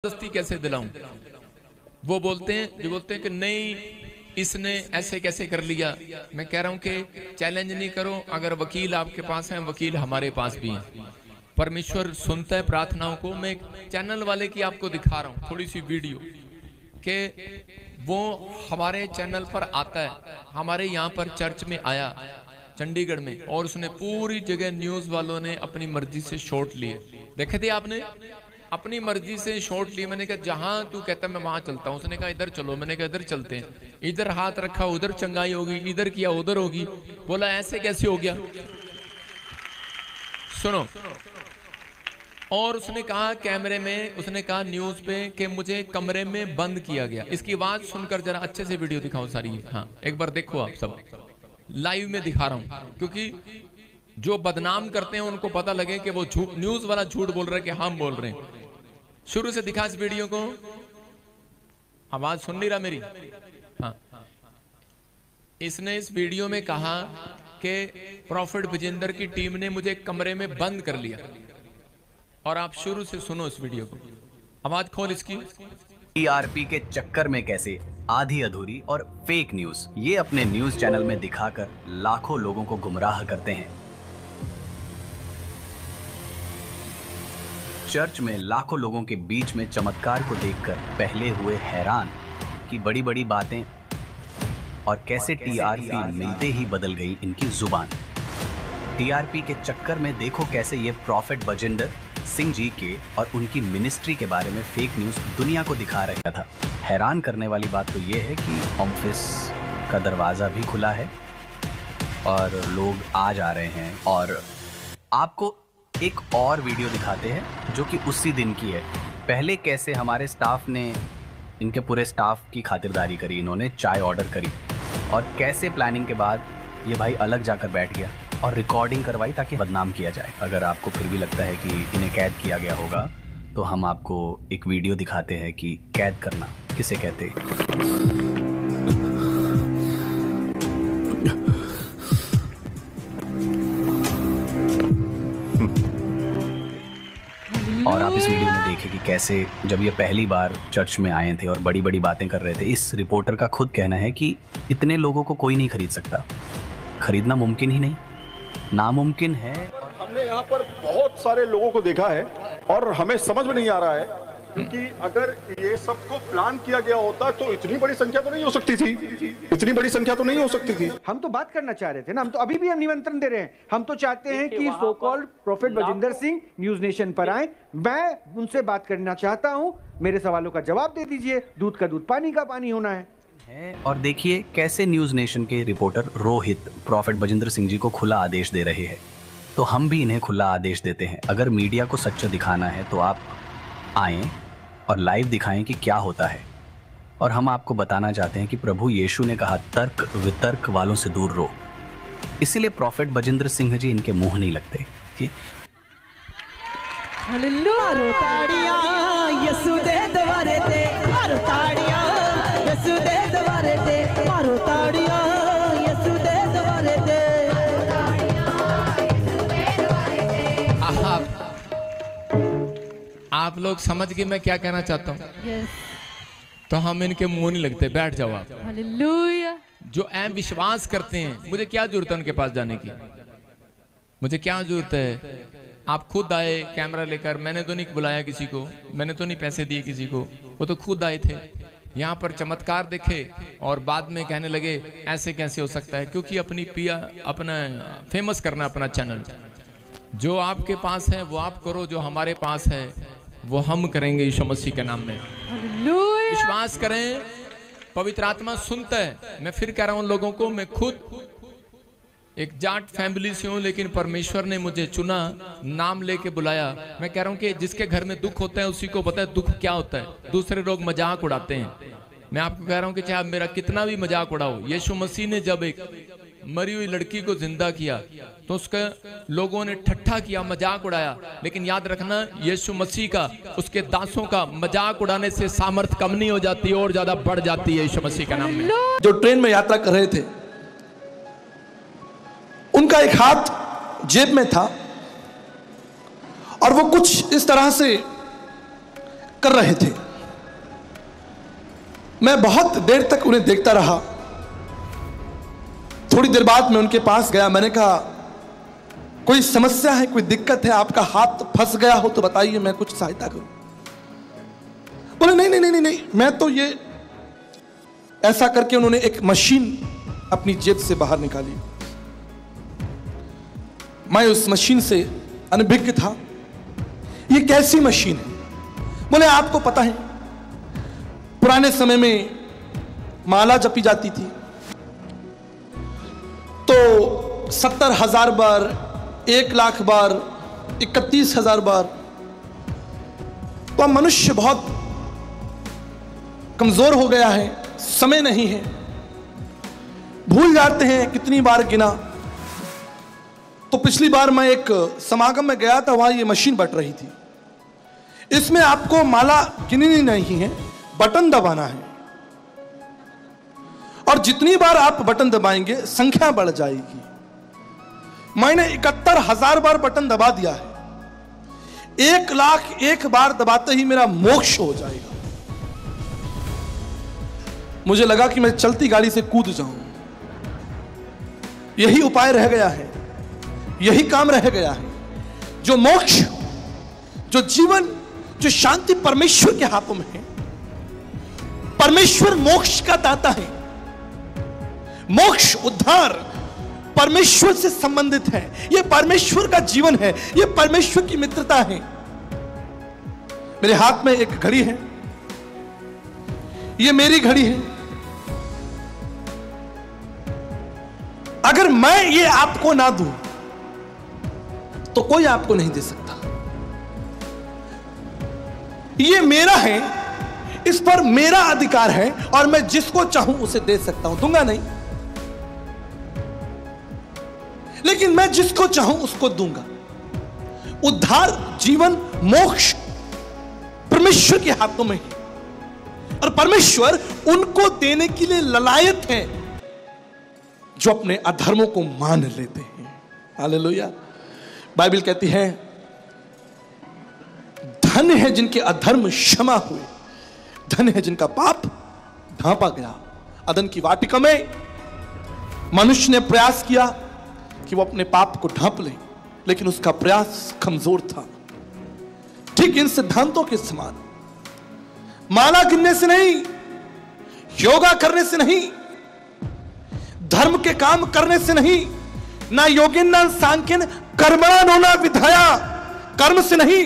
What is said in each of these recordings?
जबरदस्ती कैसे दिलाऊं। वो बोलते हैं कि नहीं इसने ऐसे कैसे कर लिया। मैं कह रहा हूं कि चैलेंज नहीं करो, अगर वकील आपके पास हैं, वकील हमारे पास भी हैं। परमेश्वर सुनता है प्रार्थनाओं को। मैं एक चैनल वाले की आपको दिखा रहा हूं थोड़ी सी वीडियो कि वो हमारे चैनल पर आता है, हमारे यहाँ पर चर्च में आया चंडीगढ़ में, और उसने पूरी जगह न्यूज वालों ने अपनी मर्जी से शॉट लिए। देखे थे आपने? अपनी मर्जी से शॉट लिए। मैंने कहा जहां तू कहता मैं वहां चलता हूं। उसने कहा इधर चलो। मैंने कहा इधर चलते हैं। इधर हाथ रखा उधर चंगाई होगी, इधर किया उधर होगी। बोला ऐसे कैसे हो गया। सुनो। और उसने कहा कैमरे में, उसने कहा न्यूज पे कि मुझे कमरे में बंद किया गया। इसकी आवाज सुनकर जरा अच्छे से वीडियो दिखाओ सारी। हाँ एक बार देखो, आप सब लाइव में दिखा रहा हूं, क्योंकि जो बदनाम करते हैं उनको पता लगे कि वो झूठ, न्यूज वाला झूठ बोल रहा है कि हम बोल रहे हैं। शुरू से दिखा इस वीडियो को। आवाज सुन नहीं रहा मेरी? हाँ। इसने इस वीडियो में कहा कि प्रॉफिट विजेंदर की टीम ने मुझे कमरे में बंद कर लिया। और आप शुरू से सुनो इस वीडियो को। आवाज खोल इसकी। टीआरपी के चक्कर में कैसे आधी अधूरी और फेक न्यूज ये अपने न्यूज चैनल में दिखाकर लाखों लोगों को गुमराह करते हैं। चर्च में लाखों लोगों के बीच में चमत्कार को देखकर पहले हुए हैरान कि बड़ी बड़ी बातें, और कैसे टीआरपी मिलते ही बदल गई इनकी जुबान। टीआरपी के चक्कर में देखो कैसे ये प्रॉफिट बजिंदर सिंह जी के और उनकी मिनिस्ट्री के बारे में फेक न्यूज दुनिया को दिखा रहा था। हैरान करने वाली बात तो ये है कि ऑफिस का दरवाजा भी खुला है और लोग आ जा रहे हैं। और आपको एक और वीडियो दिखाते हैं जो कि उसी दिन की है। पहले कैसे हमारे स्टाफ ने, इनके पूरे स्टाफ की खातिरदारी करी, इन्होंने चाय ऑर्डर करी, और कैसे प्लानिंग के बाद ये भाई अलग जाकर बैठ गया और रिकॉर्डिंग करवाई ताकि बदनाम किया जाए। अगर आपको फिर भी लगता है कि इन्हें कैद किया गया होगा तो हम आपको एक वीडियो दिखाते हैं कि कैद करना किसे कहते हैं। और आप इस वीडियो में देखें कि कैसे जब ये पहली बार चर्च में आए थे और बड़ी बड़ी बातें कर रहे थे। इस रिपोर्टर का खुद कहना है कि इतने लोगों को कोई नहीं खरीद सकता, खरीदना मुमकिन ही नहीं, नामुमकिन है। हमने यहाँ पर बहुत सारे लोगों को देखा है और हमें समझ में नहीं आ रहा है, क्योंकि अगर ये सबको प्लान किया गया होता तो इतनी बड़ी संख्या तो नहीं हो सकती थी, इतनी बड़ी संख्या तो नहीं हो सकती थी। हम तो बात करना चाह रहे थे ना, हम तो अभी भी हम निमंत्रण दे रहे हैं। हम तो चाहते हैं कि so called profit Bajinder Singh news nation पर आए। मैं उनसे बात करना चाहता हूं, मेरे सवालों का जवाब दे दीजिए। दूध का दूध, पानी का पानी होना है। और देखिए कैसे न्यूज नेशन के रिपोर्टर रोहित प्रॉफिट बजिंदर सिंह जी को खुला आदेश दे रहे हैं। तो हम भी इन्हें खुला आदेश देते हैं, अगर मीडिया को सच्चा दिखाना है तो आप आएं और लाइव दिखाएं कि क्या होता है। और हम आपको बताना चाहते हैं कि प्रभु यीशु ने कहा तर्क वितर्क वालों से दूर रहो, इसीलिए प्रॉफिट बजिंदर सिंह जी इनके मुंह नहीं लगते। आप लोग समझ गए मैं क्या कहना चाहता हूँ? yes. तो हम इनके मुंह नहीं लगते। बैठ जाओ आप। हालेलुया। जो ऐम विश्वास करते हैं, मुझे क्या जरूरत है उनके पास जाने की? मुझे क्या जरूरत है? आप खुद आए कैमरा लेकर। मैंने तो नहीं बुलाया किसी को, मैंने तो नहीं पैसे दिए किसी को, वो तो खुद आए थे यहाँ पर, चमत्कार देखे और बाद में कहने लगे ऐसे कैसे हो सकता है। क्योंकि अपना फेमस करना अपना चैनल। जो आपके पास है वो आप करो, जो हमारे पास है वो हम करेंगे यीशु मसीह के नाम में। विश्वास करें, पवित्र आत्मा सुनता है। मैं फिर कह रहा हूं लोगों को, मैं खुद एक जाट फैमिली से हूं, लेकिन परमेश्वर ने मुझे चुना, नाम लेके बुलाया। मैं कह रहा हूं कि जिसके घर में दुख होता है उसी को पता है दुख क्या होता है। दूसरे लोग मजाक उड़ाते हैं। मैं आपको कह रहा हूं कि चाहे मेरा कितना भी मजाक उड़ाओ, यीशु मसीह ने जब एक मरी हुई लड़की को जिंदा किया तो उसका लोगों ने ठट्ठा किया, मजाक उड़ाया। लेकिन याद रखना, यीशु मसीह का, उसके दासों का मजाक उड़ाने से सामर्थ कम नहीं हो जाती और ज्यादा बढ़ जाती है यीशु मसीह के नाम में। जो ट्रेन में यात्रा कर रहे थे, उनका एक हाथ जेब में था और वो कुछ इस तरह से कर रहे थे। मैं बहुत देर तक उन्हें देखता रहा। थोड़ी देर बाद मैं उनके पास गया। मैंने कहा, कोई समस्या है, कोई दिक्कत है, आपका हाथ फंस गया हो तो बताइए, मैं कुछ सहायता करूं। बोले नहीं नहीं नहीं नहीं, मैं तो ये, ऐसा करके उन्होंने एक मशीन अपनी जेब से बाहर निकाली। मैं उस मशीन से अनभिज्ञ था। ये कैसी मशीन है? बोले आपको पता है, पुराने समय में माला जपी जाती थी तो 70,000 बार, 1,00,000 बार, 31,000 बार। तो अब मनुष्य बहुत कमजोर हो गया है, समय नहीं है, भूल जाते हैं कितनी बार गिना। तो पिछली बार मैं एक समागम में गया था, वहां ये मशीन बट रही थी। इसमें आपको माला गिननी नहीं है, बटन दबाना है, और जितनी बार आप बटन दबाएंगे संख्या बढ़ जाएगी। मैंने 71,000 बार बटन दबा दिया है। 1,00,001 बार दबाते ही मेरा मोक्ष हो जाएगा। मुझे लगा कि मैं चलती गाड़ी से कूद जाऊं। यही उपाय रह गया है, यही काम रह गया है। जो मोक्ष, जो जीवन, जो शांति परमेश्वर के हाथों में है। परमेश्वर मोक्ष का दाता है। मोक्ष, उद्धार परमेश्वर से संबंधित है। यह परमेश्वर का जीवन है, यह परमेश्वर की मित्रता है। मेरे हाथ में एक घड़ी है, यह मेरी घड़ी है। अगर मैं ये आपको ना दूं तो कोई आपको नहीं दे सकता। ये मेरा है, इस पर मेरा अधिकार है, और मैं जिसको चाहूं उसे दे सकता हूं। दूंगा नहीं, लेकिन मैं जिसको चाहूं उसको दूंगा। उद्धार, जीवन, मोक्ष परमेश्वर के हाथों में है, और परमेश्वर उनको देने के लिए ललायत है जो अपने अधर्मों को मान लेते हैं। हालेलुया। बाइबल कहती है, धन्य है जिनके अधर्म क्षमा हुए, धन्य है जिनका पाप ढांपा गया। अदन की वाटिका में मनुष्य ने प्रयास किया कि वो अपने पाप को ढांप ले, लेकिन उसका प्रयास कमजोर था। ठीक इन सिद्धांतों के समान, माला गिनने से नहीं, योगा करने से नहीं, धर्म के काम करने से नहीं, ना योगिन ना सांख्यन कर्मणा नोना विधाया, कर्म से नहीं।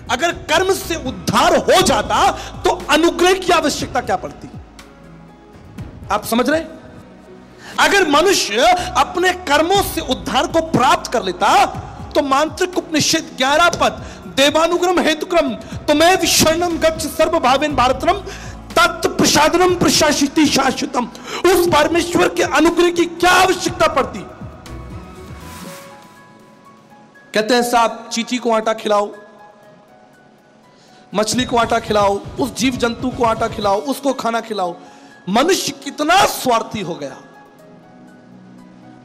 अगर कर्म से उद्धार हो जाता तो अनुग्रह की आवश्यकता क्या पड़ती? आप समझ रहे? अगर मनुष्य अपने कर्मों से उद्धार को प्राप्त कर लेता तो मांत्रिक उपनिषद 11 पद, देवानुग्रम हेतुक्रम तुम्हें विशरणम गच्छ सर्वभावेन भारतरम तत् प्रसादनम प्रशासिति शाश्वतम। उस परमेश्वर के अनुग्रह की क्या आवश्यकता पड़ती? कहते हैं साहब, चींटी को आटा खिलाओ, मछली को आटा खिलाओ, उस जीव जंतु को आटा खिलाओ, उसको खाना खिलाओ। मनुष्य कितना स्वार्थी हो गया।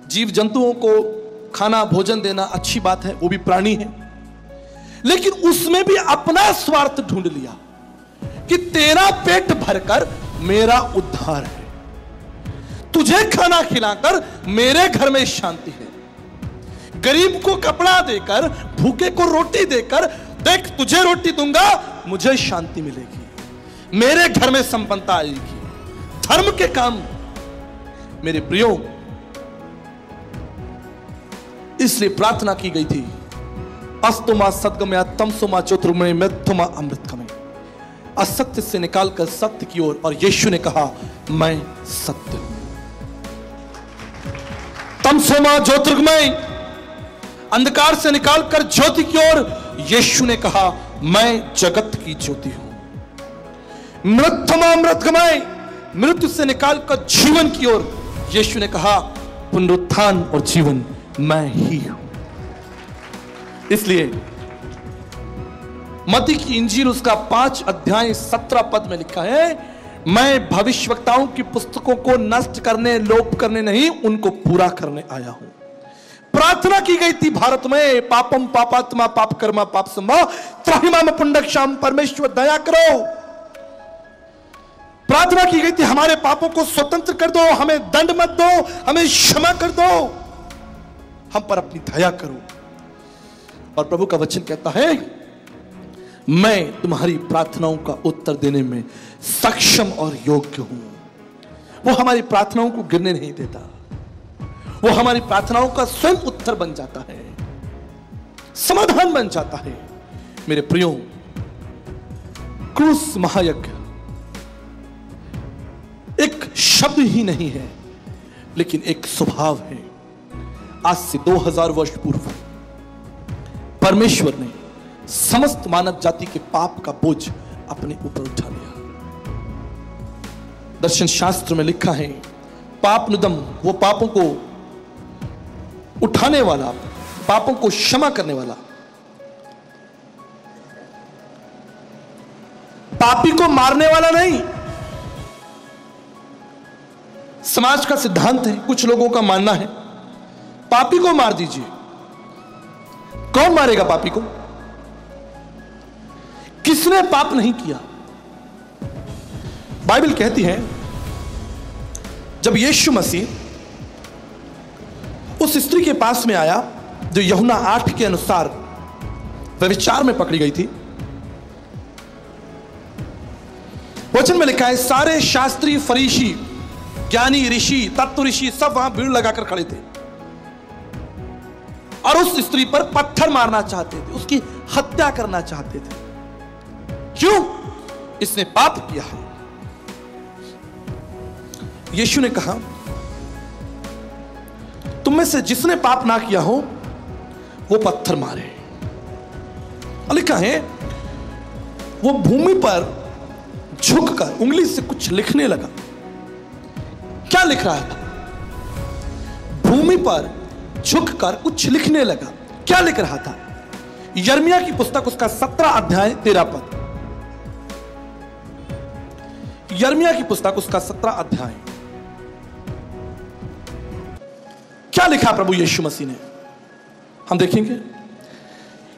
जीव जंतुओं को खाना भोजन देना अच्छी बात है, वो भी प्राणी है, लेकिन उसमें भी अपना स्वार्थ ढूंढ लिया कि तेरा पेट भरकर मेरा उद्धार है, तुझे खाना खिलाकर मेरे घर में शांति है, गरीब को कपड़ा देकर, भूखे को रोटी देकर, देख तुझे रोटी दूंगा मुझे शांति मिलेगी, मेरे घर में संपन्नता आएगी। धर्म के काम मेरे प्रियो, इसलिए प्रार्थना की गई थी, अस्तुमा सद्गमया तमसुमा ज्योतिर्गमय मृत्युमा अमृतगमय। असत्य से निकालकर सत्य की ओर, और यीशु ने कहा मैं सत्य हूं। तमसुमा ज्योतिर्गमय, अंधकार से निकालकर ज्योति की ओर, यीशु ने कहा मैं जगत की ज्योति हूं। मृत्युमा अमृतगमय, मृत्यु से निकालकर जीवन की ओर, यीशु ने कहा पुनरुत्थान और जीवन मैं ही हूं। इसलिए मत्ती की इंजील उसका 5 अध्याय 17 पद में लिखा है, मैं भविष्यवक्ताओं की पुस्तकों को नष्ट करने, लोप करने नहीं, उनको पूरा करने आया हूं। प्रार्थना की गई थी भारत में, पापम पापात्मा पाप कर्मा पाप संभव त्राहिमाम पुंडक्षाम, परमेश्वर दया करो। प्रार्थना की गई थी हमारे पापों को स्वतंत्र कर दो, हमें दंड मत दो, हमें क्षमा कर दो, हम पर अपनी दया करो। और प्रभु का वचन कहता है मैं तुम्हारी प्रार्थनाओं का उत्तर देने में सक्षम और योग्य हूं। वो हमारी प्रार्थनाओं को गिरने नहीं देता, वो हमारी प्रार्थनाओं का स्वयं उत्तर बन जाता है, समाधान बन जाता है। मेरे प्रियो, क्रूस महायज्ञ एक शब्द ही नहीं है, लेकिन एक स्वभाव है। आज से 2000 वर्ष पूर्व परमेश्वर ने समस्त मानव जाति के पाप का बोझ अपने ऊपर उठा लिया। दर्शन शास्त्र में लिखा है पाप नुदम, वो पापों को उठाने वाला, पापों को क्षमा करने वाला, पापी को मारने वाला नहीं। समाज का सिद्धांत है, कुछ लोगों का मानना है पापी को मार दीजिए। कौन मारेगा पापी को? किसने पाप नहीं किया? बाइबल कहती है जब यीशु मसीह उस स्त्री के पास में आया जो यूहन्ना 8 के अनुसार व्यभिचार में पकड़ी गई थी, वचन में लिखा है सारे शास्त्री, फरीसी, ज्ञानी, ऋषि, तत्व ऋषि सब वहां भीड़ लगाकर खड़े थे और उस स्त्री पर पत्थर मारना चाहते थे, उसकी हत्या करना चाहते थे। क्यों? इसने पाप किया है। यीशु ने कहा तुम में से जिसने पाप ना किया हो वो पत्थर मारे। लिखा है वो भूमि पर झुककर उंगली से कुछ लिखने लगा। क्या लिख रहा था? भूमि पर झुककर कुछ लिखने लगा। क्या लिख रहा था? यिर्मयाह की पुस्तक उसका 17 अध्याय 13 पद। यिर्मयाह की पुस्तक उसका 17 अध्याय। क्या लिखा प्रभु यीशु मसीह ने? हम देखेंगे।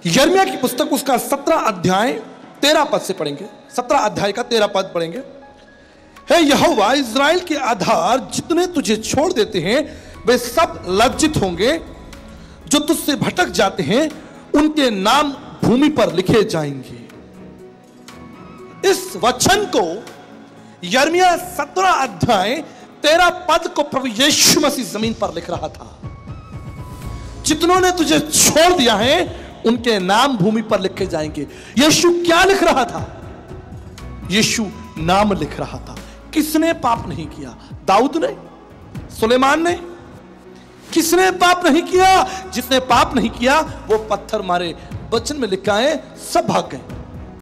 यिर्मयाह की पुस्तक उसका 17 अध्याय 13 पद से पढ़ेंगे। 17 अध्याय का 13 पद पढ़ेंगे। हे यहोवा, इज़राइल के आधार जितने तुझे छोड़ देते हैं वे सब लज्जित होंगे, जो तुझसे भटक जाते हैं उनके नाम भूमि पर लिखे जाएंगे। इस वचन को यिर्मयाह 17 अध्याय 13 पद को प्रभु यीशु मसीह जमीन पर लिख रहा था। जितनों ने तुझे छोड़ दिया है उनके नाम भूमि पर लिखे जाएंगे। यीशु क्या लिख रहा था? यीशु नाम लिख रहा था। किसने पाप नहीं किया? दाऊद ने? सुलेमान ने? किसने पाप नहीं किया? जिसने पाप नहीं किया वो पत्थर मारे। वचन में लिखा है सब भाग गए।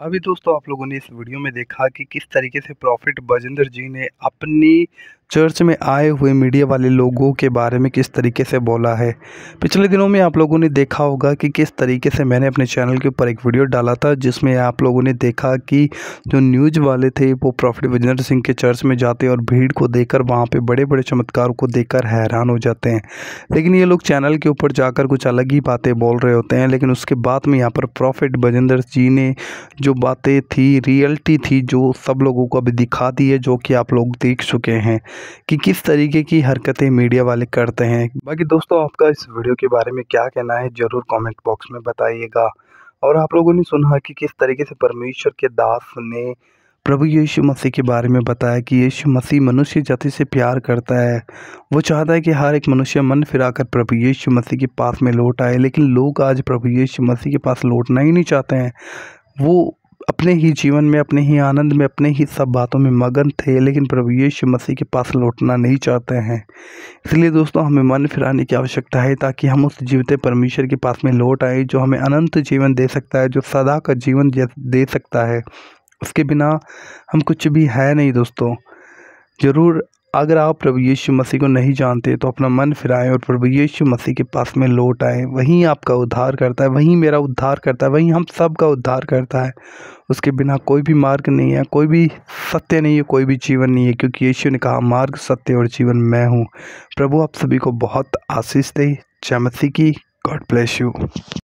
अभी दोस्तों आप लोगों ने इस वीडियो में देखा कि किस तरीके से प्रॉफिट बजिंदर जी ने अपनी चर्च में आए हुए मीडिया वाले लोगों के बारे में किस तरीके से बोला है। पिछले दिनों में आप लोगों ने देखा होगा कि किस तरीके से मैंने अपने चैनल के ऊपर एक वीडियो डाला था जिसमें आप लोगों ने देखा कि जो न्यूज़ वाले थे वो प्रॉफिट बजिंदर सिंह के चर्च में जाते और भीड़ को देखकर वहाँ पे बड़े बड़े चमत्कारों को देखकर हैरान हो जाते हैं। लेकिन ये लोग चैनल के ऊपर जाकर कुछ अलग ही बातें बोल रहे होते हैं। लेकिन उसके बाद में यहाँ पर प्रॉफिट बजिंदर जी ने जो बातें थी, रियलिटी थी, जो सब लोगों को अभी दिखा दी है, जो कि आप लोग देख चुके हैं कि किस तरीके की हरकतें मीडिया वाले करते हैं। बाकी दोस्तों आपका इस वीडियो के बारे में क्या कहना है ज़रूर कमेंट बॉक्स में बताइएगा। और आप लोगों ने सुना कि किस तरीके से परमेश्वर के दास ने प्रभु यीशु मसीह के बारे में बताया कि यीशु मसीह मनुष्य जाति से प्यार करता है। वो चाहता है कि हर एक मनुष्य मन फिराकर प्रभु यीशु मसीह के पास में लौट आए। लेकिन लोग आज प्रभु यीशु मसीह के पास लौटना ही नहीं चाहते हैं। वो अपने ही जीवन में, अपने ही आनंद में, अपने ही सब बातों में मगन थे, लेकिन प्रभु यीशु मसीह के पास लौटना नहीं चाहते हैं। इसलिए दोस्तों हमें मन फिराने की आवश्यकता है ताकि हम उस जीवते परमेश्वर के पास में लौट आए जो हमें अनंत जीवन दे सकता है, जो सदा का जीवन दे सकता है। उसके बिना हम कुछ भी है नहीं दोस्तों। ज़रूर अगर आप प्रभु यीशु मसीह को नहीं जानते तो अपना मन फिराएं और प्रभु यीशु मसीह के पास में लौट आए। वहीं आपका उद्धार करता है, वहीं मेरा उद्धार करता है, वहीं हम सब का उद्धार करता है। उसके बिना कोई भी मार्ग नहीं है, कोई भी सत्य नहीं है, कोई भी जीवन नहीं है, क्योंकि यीशु ने कहा मार्ग, सत्य और जीवन मैं हूँ। प्रभु आप सभी को बहुत आशीष दे। जय मसीह की। God bless you.